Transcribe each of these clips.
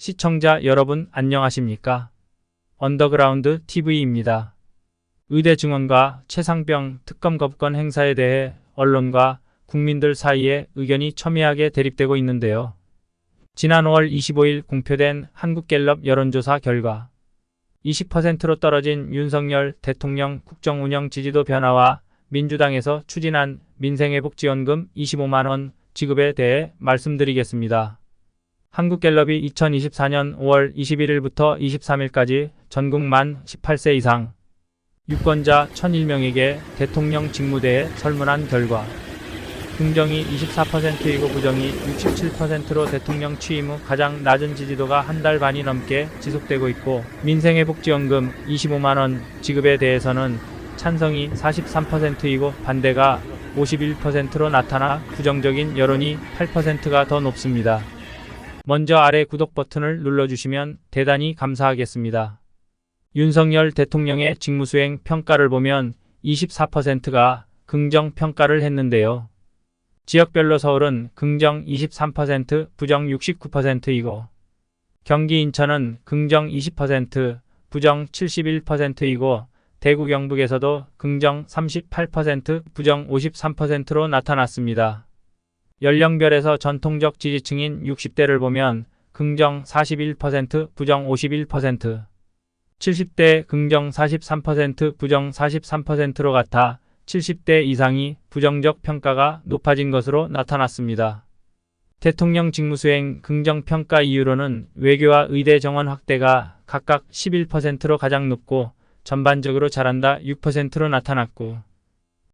시청자 여러분 안녕하십니까? 언더그라운드 TV입니다. 의대 증원과 최상병 특검 거부권 행사에 대해 언론과 국민들 사이에 의견이 첨예하게 대립되고 있는데요. 지난 5월 25일 공표된 한국갤럽 여론조사 결과 20%로 떨어진 윤석열 대통령 국정운영 지지도 변화와 민주당에서 추진한 민생회복지원금 25만원 지급에 대해 말씀드리겠습니다. 한국갤럽이 2024년 5월 21일부터 23일까지 전국 만 18세 이상 유권자 1001명에게 대통령 직무대에 설문한 결과 긍정이 24%이고 부정이 67%로 대통령 취임 후 가장 낮은 지지도가 한 달 반이 넘게 지속되고 있고, 민생회복지원금 25만원 지급에 대해서는 찬성이 43%이고 반대가 51%로 나타나 부정적인 여론이 8%가 더 높습니다. 먼저 아래 구독 버튼을 눌러주시면 대단히 감사하겠습니다. 윤석열 대통령의 직무수행 평가를 보면 24%가 긍정 평가를 했는데요. 지역별로 서울은 긍정 23%, 부정 69%이고 경기 인천은 긍정 20%, 부정 71%이고 대구 경북에서도 긍정 38%, 부정 53%로 나타났습니다. 연령별에서 전통적 지지층인 60대를 보면 긍정 41%, 부정 51%, 70대 긍정 43%, 부정 43%로 같아 70대 이상이 부정적 평가가 높아진 것으로 나타났습니다. 대통령 직무수행 긍정평가 이유로는 외교와 의대 정원 확대가 각각 11%로 가장 높고 전반적으로 잘한다 6%로 나타났고,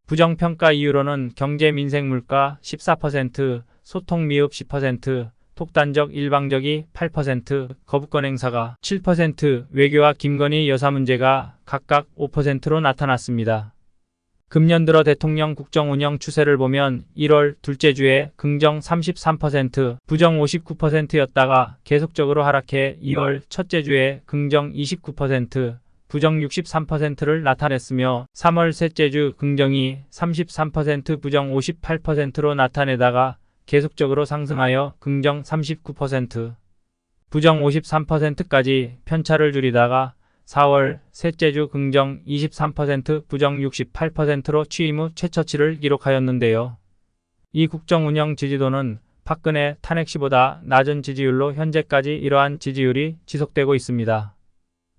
부정평가 이유로는 경제 민생 물가 14%, 소통 미흡 10%, 독단적 일방적이 8%, 거부권 행사가 7%, 외교와 김건희 여사 문제가 각각 5%로 나타났습니다. 금년 들어 대통령 국정운영 추세를 보면 1월 둘째 주에 긍정 33%, 부정 59%였다가 계속적으로 하락해 2월 첫째 주에 긍정 29%, 부정 63%를 나타냈으며 3월 셋째 주 긍정이 33%, 부정 58%로 나타내다가 계속적으로 상승하여 긍정 39%, 부정 53%까지 편차를 줄이다가 4월 셋째 주 긍정 23%, 부정 68%로 취임 후 최저치를 기록하였는데요. 이 국정운영 지지도는 박근혜 탄핵 시보다 낮은 지지율로 현재까지 이러한 지지율이 지속되고 있습니다.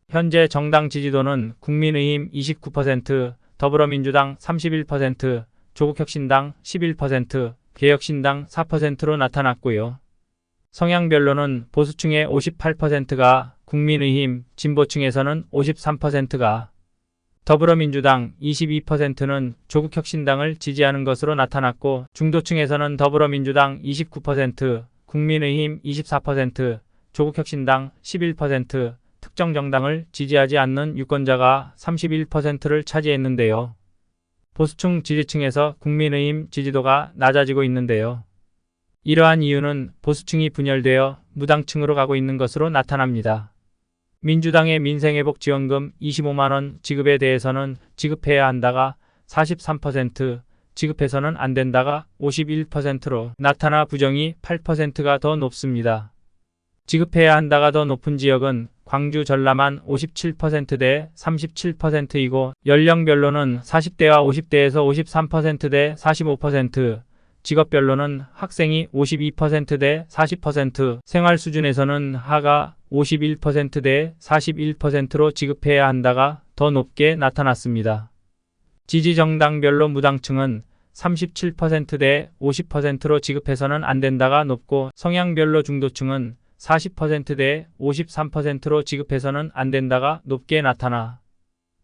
현재 정당 지지도는 국민의힘 29%, 더불어민주당 31%, 조국혁신당 11%, 개혁신당 4%로 나타났고요. 성향별로는 보수층의 58%가 국민의힘, 진보층에서는 53%가, 더불어민주당 22%는 조국혁신당을 지지하는 것으로 나타났고, 중도층에서는 더불어민주당 29%, 국민의힘 24%, 조국혁신당 11%, 특정 정당을 지지하지 않는 유권자가 31%를 차지했는데요. 보수층 지지층에서 국민의힘 지지도가 낮아지고 있는데요. 이러한 이유는 보수층이 분열되어 무당층으로 가고 있는 것으로 나타납니다. 민주당의 민생회복지원금 25만원 지급에 대해서는 지급해야 한다가 43%, 지급해서는 안 된다가 51%로 나타나 부정이 8%가 더 높습니다. 지급해야 한다가 더 높은 지역은 광주 전남한 57%대 37%이고 연령별로는 40대와 50대에서 53%대 45%, 직업별로는 학생이 52%대 40%, 생활 수준에서는 하가 51%대 41%로 지급해야 한다가 더 높게 나타났습니다. 지지정당별로 무당층은 37%대 50%로 지급해서는 안 된다가 높고, 성향별로 중도층은 40%대 53%로 지급해서는 안 된다가 높게 나타나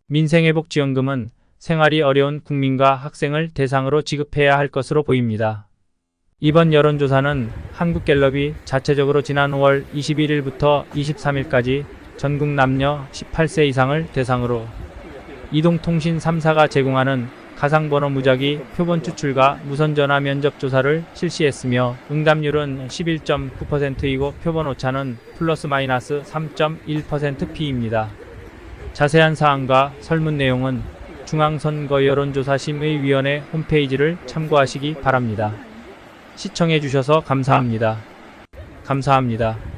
민생회복지원금은 생활이 어려운 국민과 학생을 대상으로 지급해야 할 것으로 보입니다. 이번 여론조사는 한국갤럽이 자체적으로 지난 5월 21일부터 23일까지 전국 남녀 18세 이상을 대상으로 이동통신 3사가 제공하는 가상번호 무작위 표본 추출과 무선전화 면접 조사를 실시했으며 응답률은 11.9%이고 표본 오차는 플러스 마이너스 3.1%P입니다. 자세한 사항과 설문 내용은 중앙선거여론조사심의위원회 홈페이지를 참고하시기 바랍니다. 시청해 주셔서 감사합니다. 감사합니다.